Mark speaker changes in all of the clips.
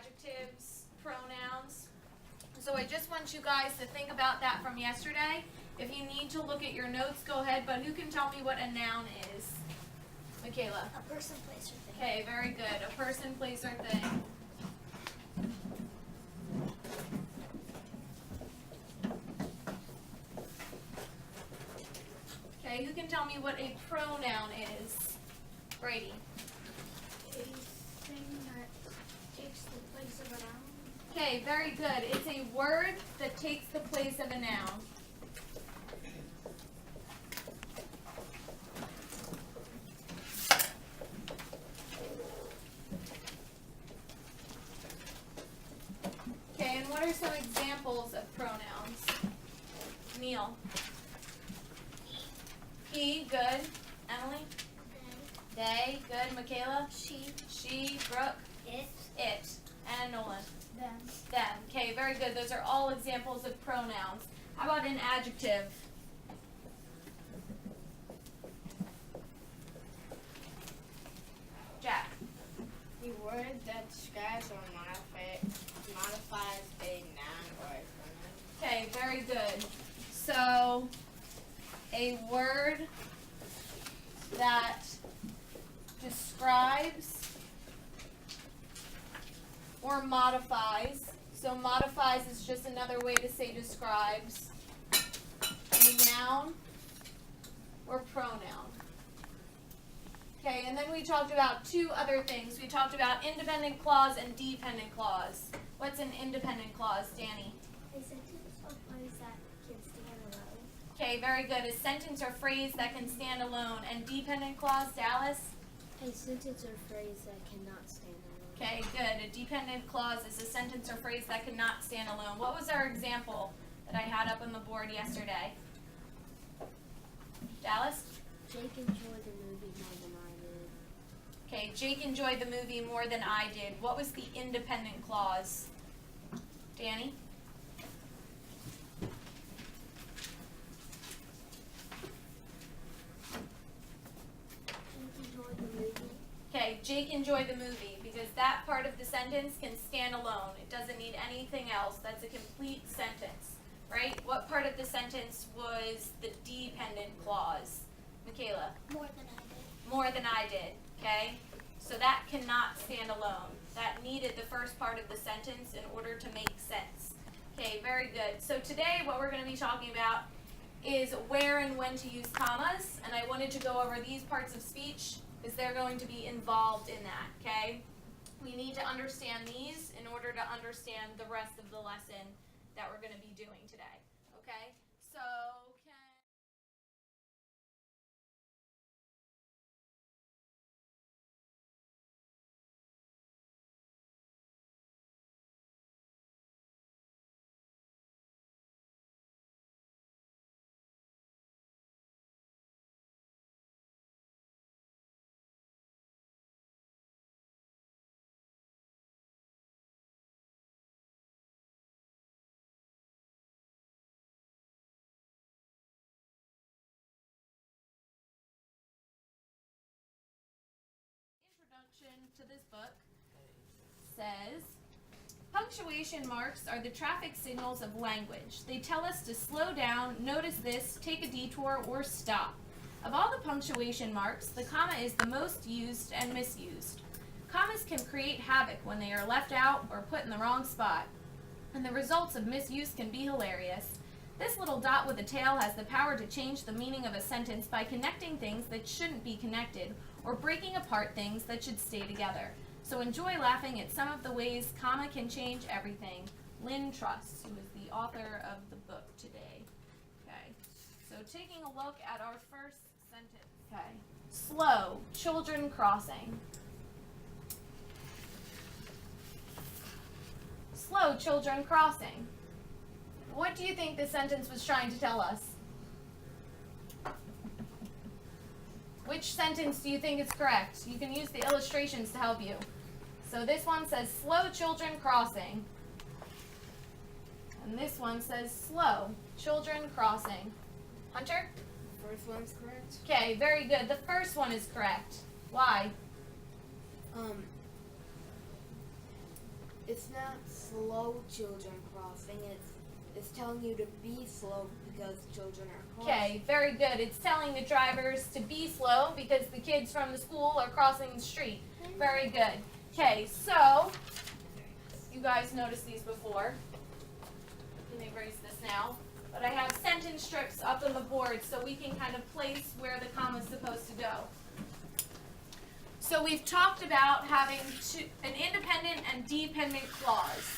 Speaker 1: adjectives, pronouns. So I just want you guys to think about that from yesterday. If you need to look at your notes, go ahead, but who can tell me what a noun is? Michaela.
Speaker 2: A person, place, or thing.
Speaker 1: Okay, very good. A person, place, or thing. Okay, who can tell me what a pronoun is? Brady.
Speaker 2: A thing that takes the place of a noun.
Speaker 1: Okay, very good. It's a word that takes the place of a noun. Okay, and what are some examples of pronouns? Neil. He, good. Emily? They, good. Michaela? She, Brooke? It. And Nolan? Them. Okay, very good. Those are all examples of pronouns. How about an adjective? Jack.
Speaker 3: The word that describes or modifies a noun or a pronoun.
Speaker 1: Okay, very good. So, a word that describes or modifies. So modifies is just another way to say describes. A noun or pronoun. Okay, and then we talked about two other things. We talked about independent clause and dependent clause. What's an independent clause, Danny?
Speaker 2: A sentence or phrase that can stand alone.
Speaker 1: Okay, very good. A sentence or phrase that can stand alone. And dependent clause, Dallas?
Speaker 2: A sentence or phrase that cannot stand alone.
Speaker 1: Okay, good. A dependent clause is a sentence or phrase that cannot stand alone. What was our example that I had up on the board yesterday? Dallas?
Speaker 2: Jake enjoyed the movie more than I did.
Speaker 1: Okay, Jake enjoyed the movie more than I did. What was the independent clause? Danny?
Speaker 2: Jake enjoyed the movie.
Speaker 1: Okay, Jake enjoyed the movie because that part of the sentence can stand alone. It doesn't need anything else. That's a complete sentence, right? What part of the sentence was the dependent clause? Michaela?
Speaker 2: More than I did.
Speaker 1: More than I did, okay? So that cannot stand alone. That needed the first part of the sentence in order to make sense. Okay, very good. So today what we're going to be talking about is where and when to use commas, and I wanted to go over these parts of speech because they're going to be involved in that, okay? We need to understand these in order to understand the rest of the lesson that we're going to be doing today, okay? So introduction to this book says, punctuation marks are the traffic signals of language. They tell us to slow down, notice this, take a detour, or stop. Of all the punctuation marks, the comma is the most used and misused. Commas can create havoc when they are left out or put in the wrong spot, and the results of misuse can be hilarious. This little dot with a tail has the power to change the meaning of a sentence by connecting things that shouldn't be connected or breaking apart things that should stay together. So enjoy laughing at some of the ways comma can change everything. Lynn Truss, who is the author of the book today. Okay, so taking a look at our first sentence. Okay, slow, children crossing. Slow, children crossing. What do you think this sentence was trying to tell us? Which sentence do you think is correct? You can use the illustrations to help you. So this one says slow children crossing. And this one says slow children crossing. Hunter?
Speaker 3: First one's correct.
Speaker 1: Okay, very good. The first one is correct. Why?
Speaker 3: it's not slow children crossing. It's telling you to be slow because children are crossing.
Speaker 1: Okay, very good. It's telling the drivers to be slow because the kids from the school are crossing the street. Very good. Okay, so you guys noticed these before. Let me erase this now. But I have sentence strips up on the board so we can kind of place where the comma is supposed to go. So we've talked about having an independent and dependent clause.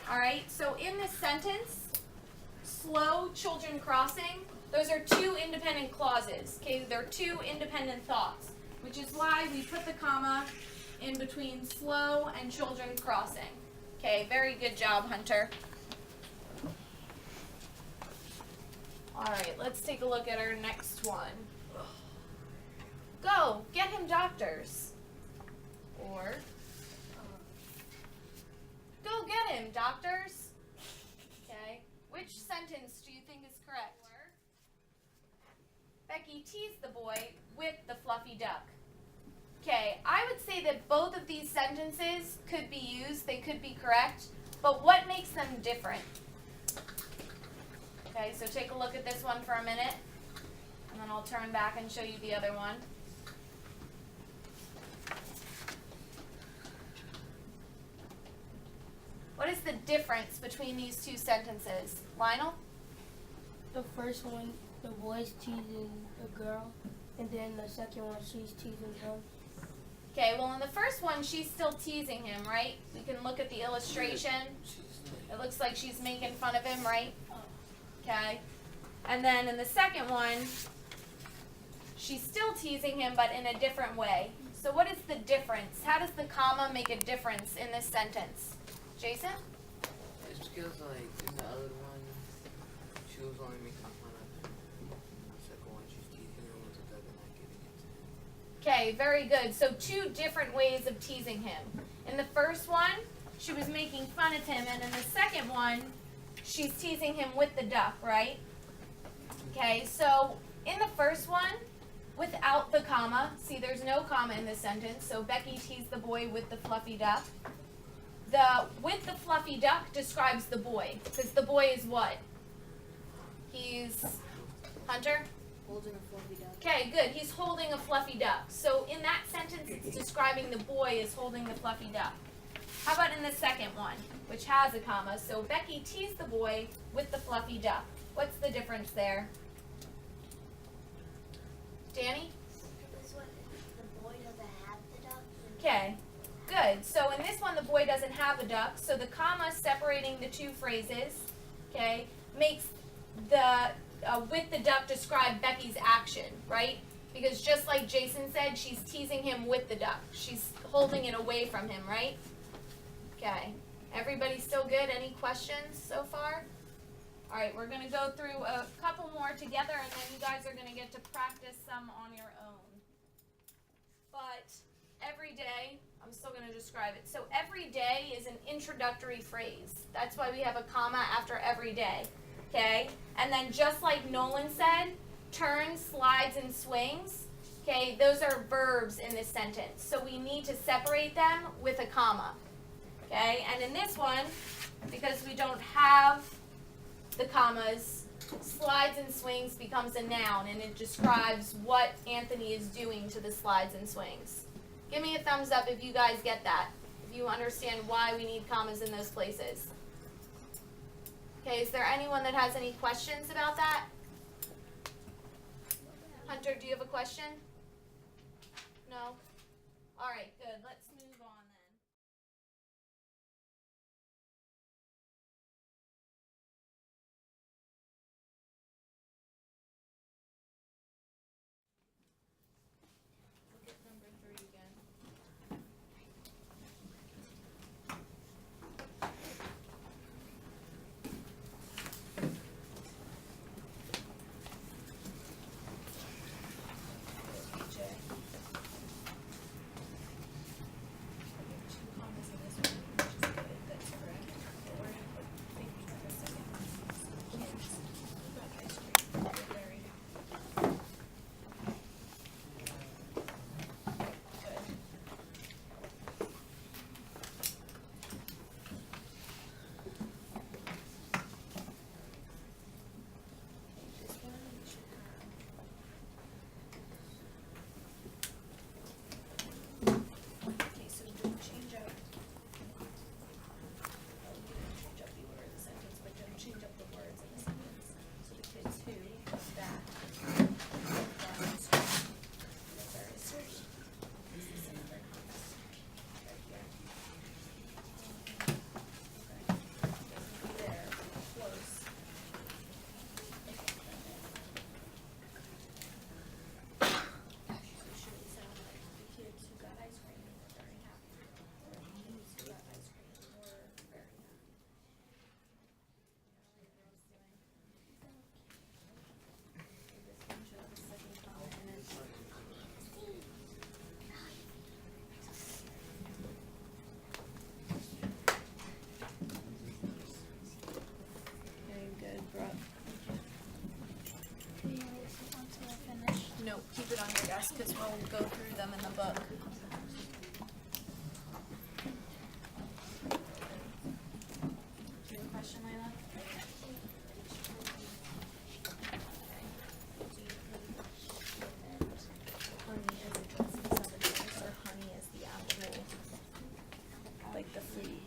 Speaker 1: All right, so in this sentence, slow children crossing, those are two independent clauses. Okay, they're two independent thoughts, which is why we put the comma in between slow and children crossing. Okay, very good job, Hunter. All right, let's take a look at our next one. Go, get him doctors. Or, go get him doctors. Okay, which sentence do you think is correct? Becky teased the boy with the fluffy duck. Okay, I would say that both of these sentences could be used, they could be correct, but what makes them different? Okay, so take a look at this one for a minute, and then I'll turn back and show you the other one. What is the difference between these two sentences? Lionel?
Speaker 2: The first one, the boy's teasing the girl, and then the second one, she's teasing him.
Speaker 1: Okay, well in the first one, she's still teasing him, right? We can look at the illustration. It looks like she's making fun of him, right? Okay. And then in the second one, she's still teasing him, but in a different way. So what is the difference? How does the comma make a difference in this sentence? Jason?
Speaker 4: It's because, like, in the other one, she was only making fun of him. In the second one, she's teasing him with the duck and not giving it to him.
Speaker 1: Okay, very good. So two different ways of teasing him. In the first one, she was making fun of him, and in the second one, she's teasing him with the duck, right? Okay, so in the first one, without the comma, see there's no comma in this sentence, so Becky teased the boy with the fluffy duck. The with the fluffy duck describes the boy, because the boy is what? He's, Hunter?
Speaker 3: Holding a fluffy duck.
Speaker 1: Okay, good. He's holding a fluffy duck. So in that sentence, it's describing the boy as holding the fluffy duck. How about in the second one, which has a comma? So Becky teased the boy with the fluffy duck. What's the difference there? Danny?
Speaker 2: This one, the boy doesn't have the duck.
Speaker 1: Okay, good. So in this one, the boy doesn't have a duck. So the comma separating the two phrases, okay, makes the with the duck describe Becky's action, right? Because just like Jason said, she's teasing him with the duck. She's holding it away from him, right? Okay. Everybody still good? Any questions so far? All right, we're going to go through a couple more together, and then you guys are going to get to practice some on your own. But every day, I'm still going to describe it. So every day is an introductory phrase. That's why we have a comma after every day. Okay? And then just like Nolan said, turns, slides, and swings. Okay? Those are verbs in this sentence. So we need to separate them with a comma. Okay? And in this one, because we don't have the commas, slides and swings becomes a noun, and it describes what Anthony is doing to the slides and swings. Give me a thumbs up if you guys get that, if you understand why we need commas in those places. Okay, is there anyone that has any questions about that? Hunter, do you have a question? No? All right, good. Let's move on then. Look at number 3 again. it on your desk because we'll go through them in the book. Do you have a question, Layla? Honey is addressing somebody else, or honey is the actual, like the food.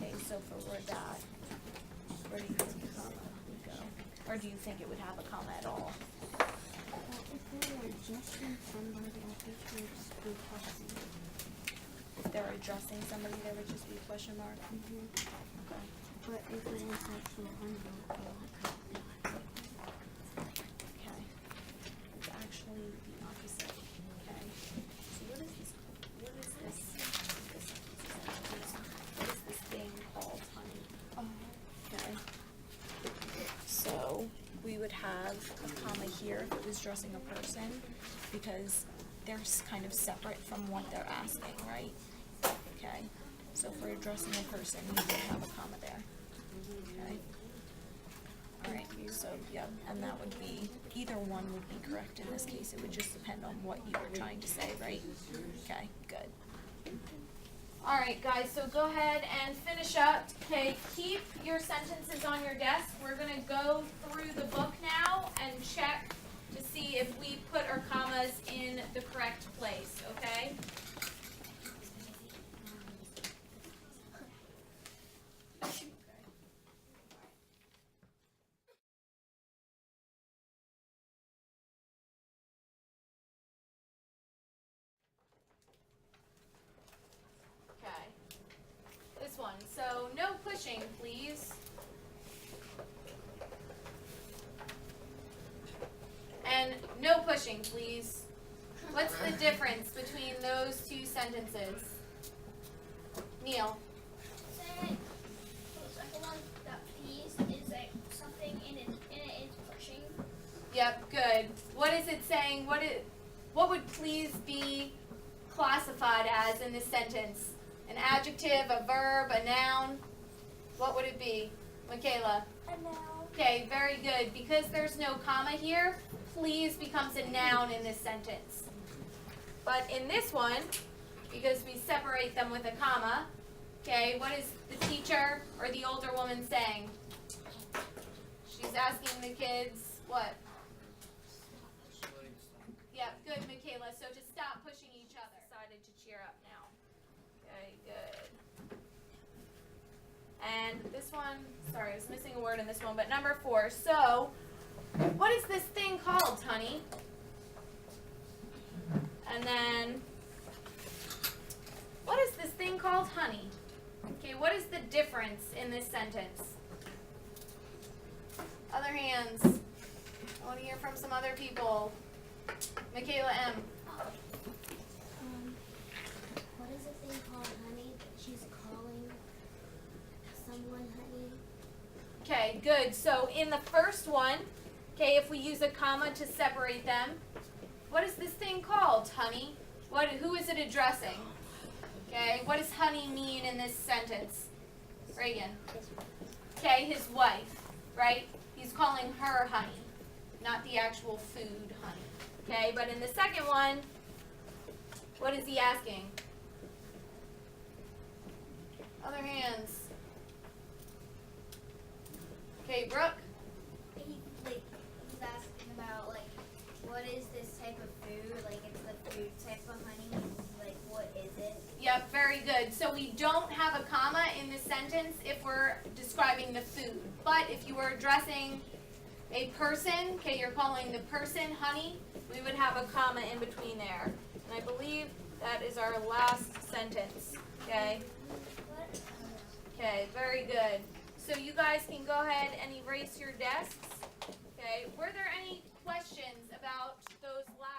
Speaker 1: Okay, so for word that, where do you think the comma would go? Or do you think it would have a comma at all? If they're addressing somebody, there would just be a question mark? Okay.
Speaker 3: But if it was actually
Speaker 1: Okay. It's actually the opposite. Okay. So what is this? What is this? What is this thing called honey? Okay. So we would have a comma here if it was addressing a person, because they're kind of separate from what they're asking, right? Okay. So if we're addressing a person, we would have a comma there. Okay. Alright, so yep, and that would be, either one would be correct in this case. It would just depend on what you were trying to say, right? Okay, good. Alright guys, so go ahead and finish up. Okay, keep your sentences on your desk. We're gonna go through the book now and check to see if we put our commas in the correct place, okay? Okay. This one. So, no pushing, please. And no pushing, please. What's the difference between those two sentences? Neil.
Speaker 5: Saying the second one, that please is like something in it is pushing.
Speaker 1: Yep, good. What is it saying? What would please be classified as in this sentence? An adjective, a verb, a noun? What would it be? Michaela?
Speaker 5: A noun.
Speaker 1: Okay, very good. Because there's no comma here, please becomes a noun in this sentence. But in this one, because we separate them with a comma, okay, what is the teacher or the older woman saying? She's asking the kids what? Yep, good, Michaela. So to stop pushing each other. Decided to cheer up now. Okay, good. And this one, sorry, I was missing a word in this one, but number 4. So, what is this thing called, honey? And then, what is this thing called, honey? Okay, what is the difference in this sentence? Other hands. I want to hear from some other people. Michaela M.
Speaker 3: what is the thing called honey that she's calling someone honey?
Speaker 1: Okay, good. So in the first one, okay, if we use a comma to separate them, what is this thing called, honey? Who is it addressing? Okay, what does honey mean in this sentence? Reagan. Okay, his wife, right? He's calling her honey, not the actual food honey. Okay, but in the second one, what is he asking? Other hands. Okay, Brooke.
Speaker 5: He's asking about what is this type of food? Like it's the food type of honey. Like what is it?
Speaker 1: Yep, very good. So we don't have a comma in this sentence if we're describing the food. But if you were addressing a person, okay, you're calling the person honey, we would have a comma in between there. And I believe that is our last sentence. Okay? Okay, very good. So you guys can go ahead and erase your desks. Okay? Were there any questions about those last